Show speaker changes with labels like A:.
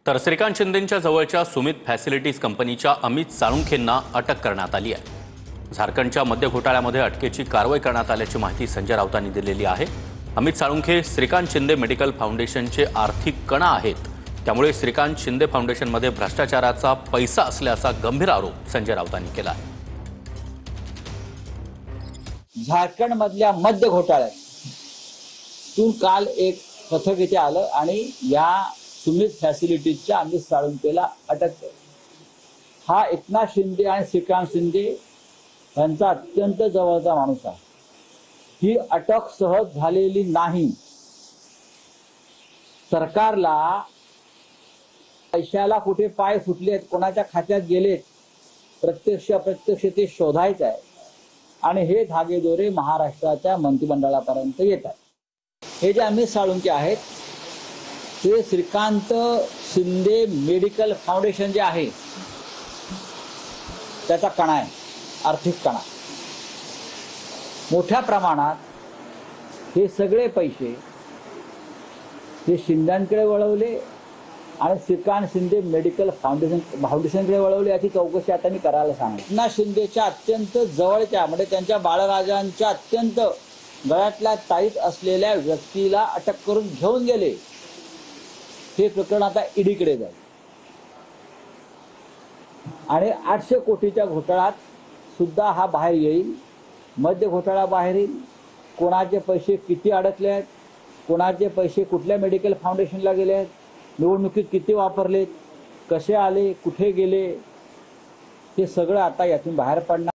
A: तर श्रीकांत शिंदेंच्या जवळच्या सुमित फॅसिलिटीज कंपनीच्या अमित साळुंखेंना अटक करण्यात आली आहे। झारखंडच्या मद्य घोटाळ्यामध्ये अटकेची कारवाई करण्यात आल्याची माहिती संजय राऊतांनी दिलेली आहे। अमित साळुंखे श्रीकांत शिंदे मेडिकल फाउंडेशनचे आर्थिक कणा आहेत, त्यामुळे श्रीकांत शिंदे फाउंडेशनमध्ये भ्रष्टाचाराचा पैसा असल्याचा गंभीर आरोप संजय राऊतांनी केला आहे।
B: झारखंड मधल्या मद्य घोटाळ्यातून काल एक पथक इथे आलं आणि या सुमित फॅसिलिटीजच्या अमित साळुंखेला अटक केली। हा एकनाथ शिंदे आणि श्रीकांत शिंदे यांचा अत्यंत जवळचा माणूस आहे। ही अटक सहज झालेली नाही। सरकारला पैशाला कुठे पाय फुटलेत, कोणाच्या खात्यात गेलेत, प्रत्यक्ष अप्रत्यक्ष ते शोधायचं आहे आणि हे धागेदोरे महाराष्ट्राच्या मंत्रिमंडळापर्यंत येत आहेत। हे जे अमित साळुंखे आहेत ते श्रीकांत शिंदे मेडिकल फाउंडेशन जे आहे त्याचा कणा आहे, आर्थिक कणा। मोठ्या प्रमाणात हे सगळे पैसे हे शिंदेकडे वळवले आणि श्रीकांत शिंदे मेडिकल फाउंडेशनकडे वळवले। याची चौकशी आता मी करायला सांगितलं। एकनाथ शिंदेच्या अत्यंत जवळच्या म्हणजे त्यांच्या बाळराजांच्या अत्यंत गळ्यातल्या ताईत असलेल्या व्यक्तीला अटक करून घेऊन गेले। हे प्रकरण आता ईडीकडे जाईल आणि 800 कोटीच्या घोटाळ्यात सुद्धा हा बाहेर येईल। मध्य घोटाळा बाहेर येईल, कोणाचे पैसे किती अडकले आहेत, कोणाचे पैसे कुठल्या मेडिकल फाउंडेशनला गेले आहेत, निवडणुकीत किती वापरलेत, कसे आले, कुठे गेले, हे सगळं आता यातून बाहेर पडणार।